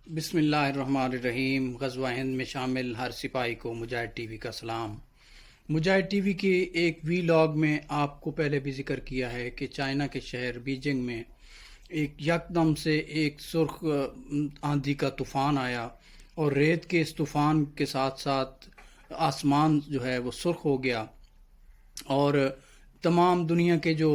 बिस्मिल्लाहिर्रहमानिर्रहीम। ग़ज़वा हिंद में शामिल हर सिपाही को मुजाहिद टीवी का सलाम। मुजाहिद टीवी के एक वीलॉग में आपको पहले भी जिक्र किया है कि चाइना के शहर बीजिंग में एक यकदम से एक सुर्ख आंधी का तूफ़ान आया और रेत के इस तूफ़ान के साथ साथ आसमान जो है वो सुर्ख हो गया और तमाम दुनिया के जो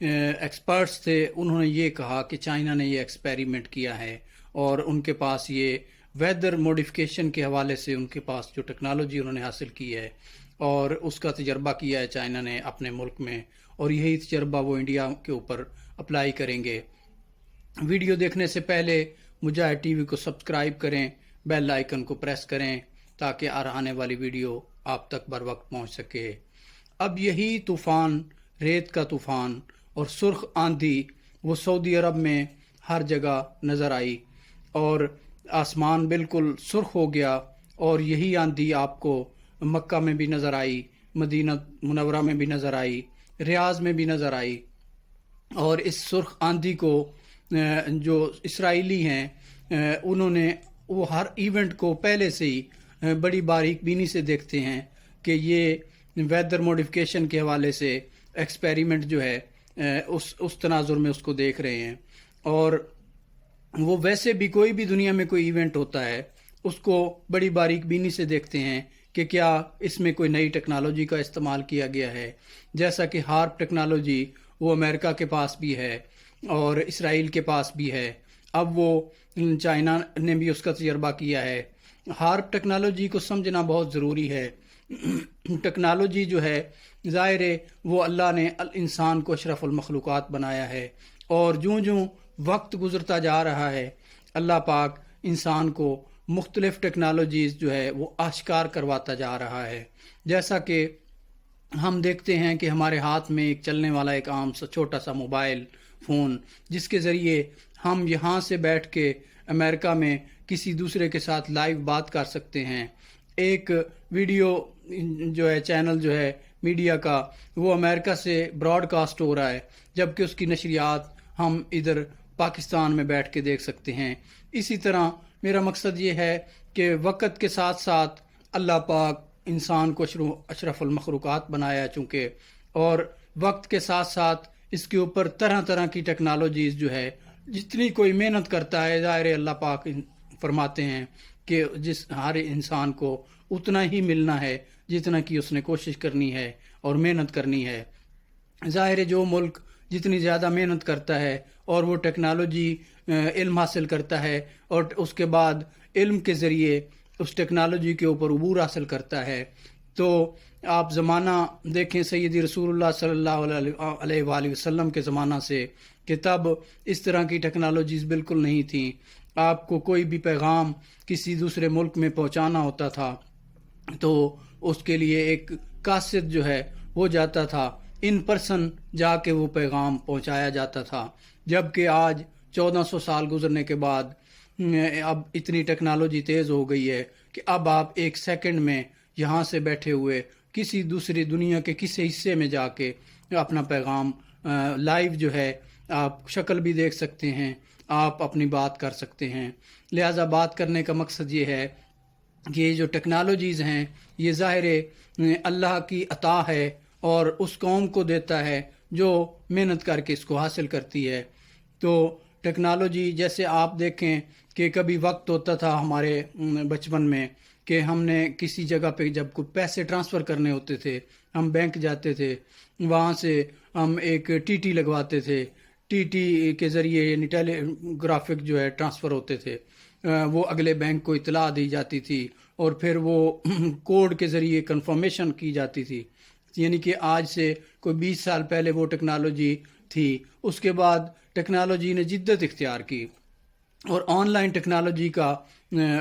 एक्सपर्ट्स थे उन्होंने ये कहा कि चाइना ने ये एक्सपेरिमेंट किया है और उनके पास ये वेदर मॉडिफिकेशन के हवाले से उनके पास जो टेक्नोलॉजी उन्होंने हासिल की है और उसका तजर्बा किया है चाइना ने अपने मुल्क में, और यही तजर्बा वो इंडिया के ऊपर अप्लाई करेंगे। वीडियो देखने से पहले मुजाहिद टीवी को सब्सक्राइब करें, बेल आइकन को प्रेस करें ताकि आने वाली वीडियो आप तक बर वक्त पहुँच सके। अब यही तूफ़ान, रेत का तूफ़ान और सुर्ख आंधी वो सऊदी अरब में हर जगह नज़र आई और आसमान बिल्कुल सुर्ख हो गया, और यही आंधी आपको मक्का में भी नज़र आई, मदीना मुनव्वरा में भी नज़र आई, रियाज में भी नज़र आई। और इस सुर्ख आंधी को जो इसराइली हैं उन्होंने वो हर इवेंट को पहले से ही बड़ी बारीक बीनी से देखते हैं कि ये वेदर मॉडिफिकेशन के हवाले से एक्सपेरिमेंट जो है उस तनाजुर में उसको देख रहे हैं। और वो वैसे भी कोई भी दुनिया में कोई इवेंट होता है उसको बड़ी बारीक बीनी से देखते हैं कि क्या इसमें कोई नई टेक्नोलॉजी का इस्तेमाल किया गया है। जैसा कि हार्प टेक्नोलॉजी वो अमेरिका के पास भी है और इसराइल के पास भी है, अब वो चाइना ने भी उसका तजर्बा किया है। हार्प टेक्नोलॉजी को समझना बहुत ज़रूरी है। टेक्नोलॉजी जो है ज़ाहिर है वो अल्लाह ने इंसान को अशरफुल मखलूक़ात बनाया है, और जूँ जूँ वक्त गुज़रता जा रहा है अल्लाह पाक इंसान को मुख्तलिफ़ टेक्नोलॉजीज़ जो है वो आश्कार करवाता जा रहा है। जैसा कि हम देखते हैं कि हमारे हाथ में एक चलने वाला एक आम सा छोटा सा मोबाइल फ़ोन, जिसके ज़रिए हम यहाँ से बैठ के अमेरिका में किसी दूसरे के साथ लाइव बात कर सकते हैं। एक वीडियो जो है चैनल जो है मीडिया का वो अमेरिका से ब्रॉडकास्ट हो रहा है, जबकि उसकी नशरियात हम इधर पाकिस्तान में बैठ के देख सकते हैं। इसी तरह मेरा मकसद ये है कि वक़्त के साथ साथ अल्लाह पाक इंसान को अशरफुल मखलूक़ात बनाया चूँकि, और वक्त के साथ साथ इसके ऊपर तरह तरह की टेक्नोलॉजीज़ जो है जितनी कोई मेहनत करता है, ज़ाहिर अल्लाह पाक फरमाते हैं कि जिस हर इंसान को उतना ही मिलना है जितना कि उसने कोशिश करनी है और मेहनत करनी है। ज़ाहिर जो मुल्क जितनी ज़्यादा मेहनत करता है और वो टेक्नोलॉजी इल्म हासिल करता है और उसके बाद इल्म के ज़रिए उस टेक्नोलॉजी के ऊपर अबूर हासिल करता है, तो आप ज़माना देखें सैयदी रसूलुल्लाह सल्लल्लाहु अलैहि वसल्लम के ज़माना से कि तब इस तरह की टेक्नोलॉजीज़ बिल्कुल नहीं थी। आपको कोई भी पैगाम किसी दूसरे मुल्क में पहुंचाना होता था तो उसके लिए एक कासिद जो है वो जाता था, इन पर्सन जाके वो पैगाम पहुंचाया जाता था। जबकि आज 1400 साल गुजरने के बाद अब इतनी टेक्नोलॉजी तेज़ हो गई है कि अब आप एक सेकंड में यहाँ से बैठे हुए किसी दूसरी दुनिया के किसी हिस्से में जाके अपना पैगाम लाइव जो है आप शक्ल भी देख सकते हैं, आप अपनी बात कर सकते हैं। लिहाजा बात करने का मकसद ये है कि ये जो टेक्नोलॉजीज़ हैं ये ज़ाहिर अल्लाह की अता है और उस कौम को देता है जो मेहनत करके इसको हासिल करती है। तो टेक्नोलॉजी जैसे आप देखें कि कभी वक्त होता था हमारे बचपन में कि हमने किसी जगह पे जब कोई पैसे ट्रांसफ़र करने होते थे हम बैंक जाते थे, वहाँ से हम एक टीटी लगवाते थे, टीटी के ज़रिए यानी टेलीग्राफिक जो है ट्रांसफ़र होते थे, वो अगले बैंक को इतला दी जाती थी और फिर वो कोड के ज़रिए कंफर्मेशन की जाती थी। यानी कि आज से कोई 20 साल पहले वो टेक्नोलॉजी थी। उसके बाद टेक्नोलॉजी ने जिद्दत इख्तियार की और ऑनलाइन टेक्नोलॉजी का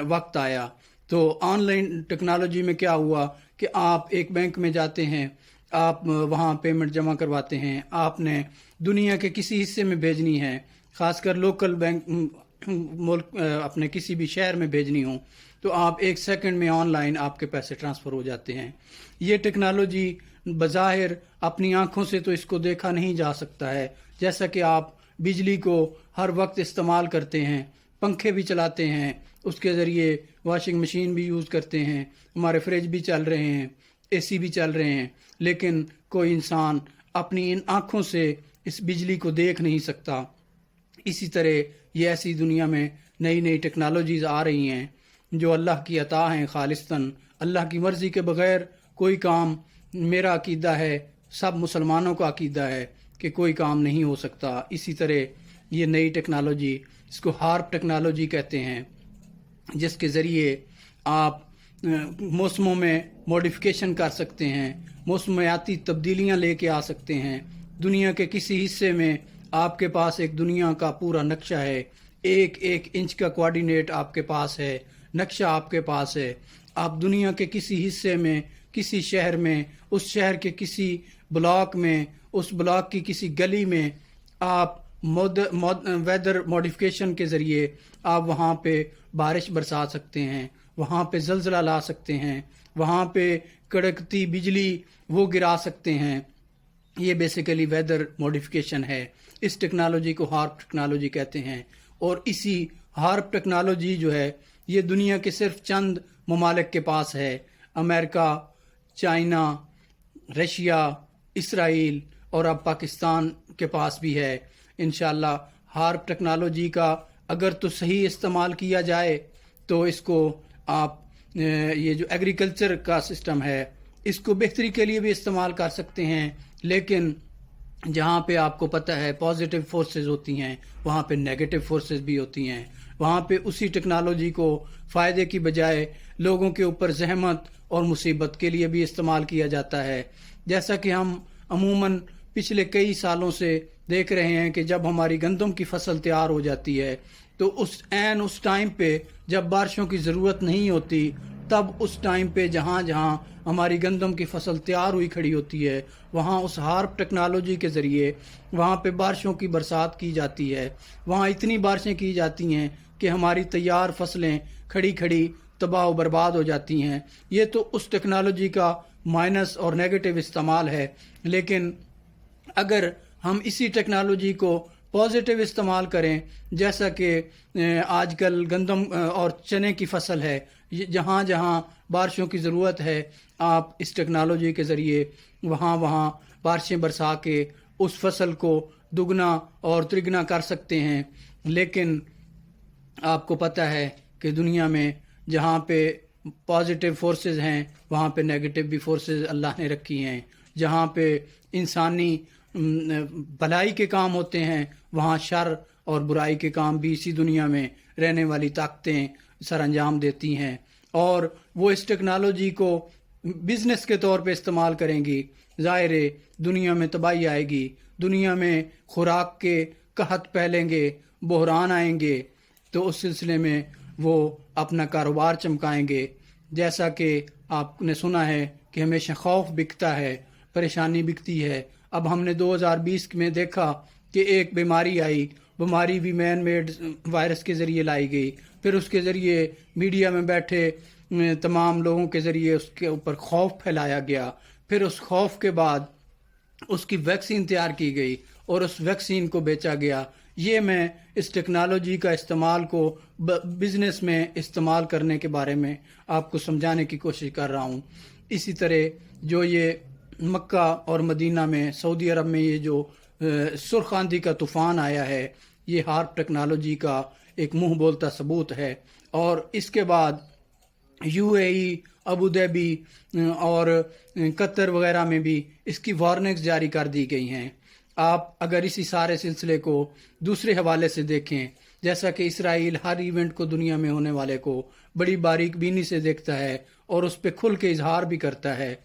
वक्त आया। तो ऑनलाइन टेक्नोलॉजी में क्या हुआ कि आप एक बैंक में जाते हैं, आप वहाँ पेमेंट जमा करवाते हैं, आपने दुनिया के किसी हिस्से में भेजनी है, ख़ासकर लोकल बैंक मुल्क अपने किसी भी शहर में भेजनी हो तो आप एक सेकंड में ऑनलाइन आपके पैसे ट्रांसफ़र हो जाते हैं। ये टेक्नोलॉजी बज़ाहिर अपनी आँखों से तो इसको देखा नहीं जा सकता है, जैसा कि आप बिजली को हर वक्त इस्तेमाल करते हैं पंखे भी चलाते हैं, उसके ज़रिए वॉशिंग मशीन भी यूज़ करते हैं, हमारे फ्रिज भी चल रहे हैं, एसी भी चल रहे हैं, लेकिन कोई इंसान अपनी इन आँखों से इस बिजली को देख नहीं सकता। इसी तरह ये ऐसी दुनिया में नई नई टेक्नोलॉजीज़ आ रही हैं जो अल्लाह की अता हैं खालिस्तन। अल्लाह की मर्ज़ी के बग़ैर कोई काम, मेरा अकीदा है, सब मुसलमानों का अकीदा है कि कोई काम नहीं हो सकता। इसी तरह ये नई टेक्नोलॉजी, इसको हार्प टेक्नोलॉजी कहते हैं, जिसके ज़रिए आप मौसमों में मॉडिफिकेशन कर सकते हैं, मौसमियाती तब्दीलियां लेके आ सकते हैं। दुनिया के किसी हिस्से में आपके पास एक दुनिया का पूरा नक्शा है, एक एक इंच का कोऑर्डिनेट आपके पास है, नक्शा आपके पास है। आप दुनिया के किसी हिस्से में, किसी शहर में, उस शहर के किसी ब्लॉक में, उस ब्लॉक की किसी गली में आप वेदर मॉडिफिकेशन के ज़रिए आप वहाँ पे बारिश बरसा सकते हैं, वहाँ पे ज़लज़ला ला सकते हैं, वहाँ पे कड़कती बिजली वो गिरा सकते हैं। ये बेसिकली वेदर मॉडिफिकेशन है। इस टेक्नोलॉजी को हार्प टेक्नोलॉजी कहते हैं। और इसी हार्प टेक्नोलॉजी जो है ये दुनिया के सिर्फ चंद ममालिक के पास है। अमेरिका, चाइना, रशिया, इसराइल और अब पाकिस्तान के पास भी है। इंशाल्लाह हार्प टेक्नोलॉजी का अगर तो सही इस्तेमाल किया जाए तो इसको आप ये जो एग्रीकल्चर का सिस्टम है इसको बेहतरी के लिए भी इस्तेमाल कर सकते हैं। लेकिन जहाँ पे आपको पता है पॉजिटिव फोर्सेस होती हैं, वहाँ पे नेगेटिव फोर्सेस भी होती हैं। वहाँ पे उसी टेक्नोलॉजी को फ़ायदे की बजाय लोगों के ऊपर जहमत और मुसीबत के लिए भी इस्तेमाल किया जाता है। जैसा कि हम अमूमन पिछले कई सालों से देख रहे हैं कि जब हमारी गंदम की फसल तैयार हो जाती है तो उस टाइम पे जब बारिशों की ज़रूरत नहीं होती, तब उस टाइम पे जहाँ जहाँ हमारी गंदम की फसल तैयार हुई खड़ी होती है वहाँ उस हार्प टेक्नोलॉजी के ज़रिए वहाँ पे बारिशों की बरसात की जाती है। वहाँ इतनी बारिशें की जाती हैं कि हमारी तैयार फसलें खड़ी खड़ी तबाह बर्बाद हो जाती हैं। ये तो उस टेक्नोलॉजी का माइनस और नेगेटिव इस्तेमाल है। लेकिन अगर हम इसी टेक्नोलॉजी को पॉजिटिव इस्तेमाल करें, जैसा कि आजकल गंदम और चने की फसल है, जहाँ जहाँ बारिशों की ज़रूरत है आप इस टेक्नोलॉजी के ज़रिए वहाँ वहाँ बारिशें बरसा के उस फसल को दुगना और तिगना कर सकते हैं। लेकिन आपको पता है कि दुनिया में जहाँ पे पॉजिटिव फोर्सेस हैं वहाँ पे नेगेटिव भी फोर्सेस अल्लाह ने रखी हैं। जहाँ पे इंसानी भलाई के काम होते हैं वहाँ शर और बुराई के काम भी इसी दुनिया में रहने वाली ताकतें सर अंजाम देती हैं। और वो इस टेक्नोलॉजी को बिज़नेस के तौर पे इस्तेमाल करेंगी। ज़ाहिर है दुनिया में तबाही आएगी, दुनिया में खुराक के कहत फैलेंगे, बहरान आएंगे, तो उस सिलसिले में वो अपना कारोबार चमकाएंगे। जैसा कि आपने सुना है कि हमेशा खौफ बिकता है, परेशानी बिकती है। अब हमने 2020 में देखा कि एक बीमारी आई, बीमारी भी मैन मेड वायरस के ज़रिए लाई गई, फिर उसके ज़रिए मीडिया में बैठे तमाम लोगों के ज़रिए उसके ऊपर खौफ फैलाया गया। फिर उस खौफ के बाद उसकी वैक्सीन तैयार की गई और उस वैक्सीन को बेचा गया। ये मैं इस टेक्नोलॉजी का इस्तेमाल को बिज़नेस में इस्तेमाल करने के बारे में आपको समझाने की कोशिश कर रहा हूँ। इसी तरह जो ये मक्का और मदीना में, सऊदी अरब में ये जो सुर्ख आंधी का तूफ़ान आया है, ये हार्प टेक्नोलॉजी का एक मुंह बोलता सबूत है। और इसके बाद यूएई, अबू धाबी और कतर वगैरह में भी इसकी वार्निंग्स जारी कर दी गई हैं। आप अगर इसी सारे सिलसिले को दूसरे हवाले से देखें, जैसा कि इसराइल हर इवेंट को दुनिया में होने वाले को बड़ी बारीक बीनी से देखता है और उस पर खुल के इजहार भी करता है।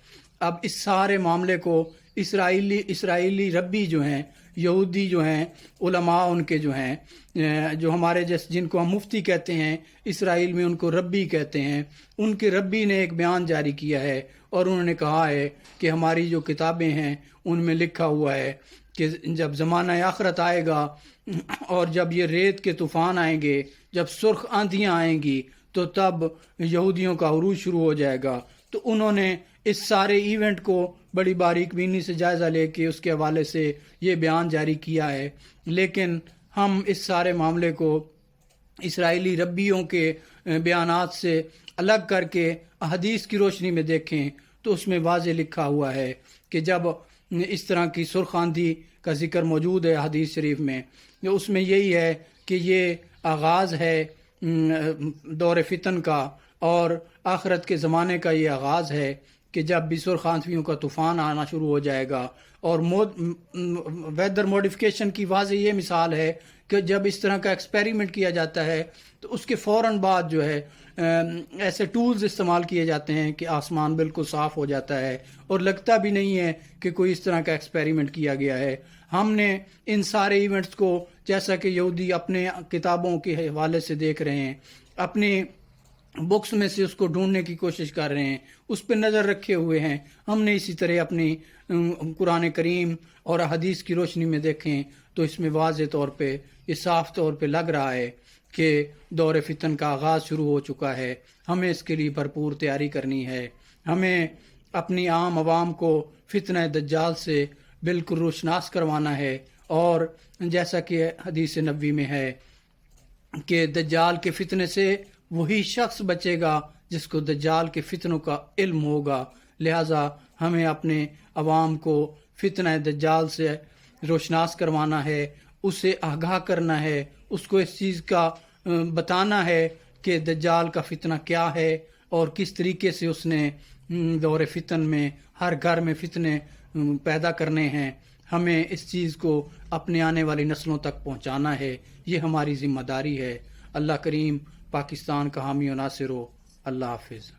अब इस सारे मामले को इसराइली रब्बी जो हैं, यहूदी जो हैं, उलमा उनके जो हैं, जो हमारे जैसे जिनको हम मुफ्ती कहते हैं, इसराइल में उनको रब्बी कहते हैं, उनके रब्बी ने एक बयान जारी किया है और उन्होंने कहा है कि हमारी जो किताबें हैं उनमें लिखा हुआ है कि जब ज़माना आखरत आएगा और जब ये रेत के तूफ़ान आएंगे, जब सुर्ख आंधियाँ आएंगी, तो तब यहूदियों का उरूज शुरू हो जाएगा। तो उन्होंने इस सारे इवेंट को बड़ी बारीक बीनी से जायज़ा लेके उसके हवाले से ये बयान जारी किया है। लेकिन हम इस सारे मामले को اسرائیلی ربیوں کے بیانات سے الگ کر کے احادیث کی روشنی میں دیکھیں تو اس میں واضح لکھا ہوا ہے کہ جب اس طرح کی سرخ آندھی کا ذکر موجود ہے حدیث شریف میں، اس میں یہی ہے کہ یہ آغاز ہے دور فتن کا، اور آخرت کے زمانے کا یہ آغاز ہے کہ جب بھی سرخ آندھیوں کا طوفان آنا شروع ہو جائے گا۔ اور ویدر موڈیفیکیشن کی واضح یہ مثال ہے کہ جب اس طرح کا ایکسپیریمنٹ کیا جاتا ہے تو اس کے فوراً بعد جو ہے ایسے ٹولز استعمال کیے جاتے ہیں کہ آسمان بالکل صاف ہو جاتا ہے اور لگتا بھی نہیں ہے کہ کوئی اس طرح کا ایکسپیریمنٹ کیا گیا ہے۔ ہم نے ان سارے ایونٹس کو، جیسا کہ یہودی اپنے کتابوں کے حوالے سے دیکھ رہے ہیں، اپنی بکس میں سے اس کو ڈھونڈنے کی کوشش کر رہے ہیں، اس پہ نظر رکھے ہوئے ہیں، ہم نے اسی طرح اپنی قرآن کریم اور حدیث کی روشنی میں دیکھیں تو اس میں واضح طور پہ یہ صاف طور پہ لگ رہا ہے کہ دور فتن کا آغاز شروع ہو چکا ہے۔ ہمیں اس کے لیے بھرپور تیاری کرنی ہے، ہمیں اپنی عام عوام کو فتنہ دجال سے بالکل روشناس کروانا ہے، اور جیسا کہ حدیث نبوی میں ہے کہ دجال کے فتنے سے وہی شخص بچے گا جس کو دجال کے فتنوں کا علم ہوگا۔ لہٰذا ہمیں اپنے عوام کو فتنہ دجال سے روشناس کروانا ہے، اسے آگاہ کرنا ہے، اس کو اس چیز کا بتانا ہے کہ دجال کا فتنہ کیا ہے اور کس طریقے سے اس نے دور فتن میں ہر گھر میں فتنے پیدا کرنے ہیں۔ ہمیں اس چیز کو اپنے آنے والی نسلوں تک پہنچانا ہے، یہ ہماری ذمہ داری ہے۔ اللہ کریم پاکستان کا حامی و ناصر ہو۔ اللہ حافظ۔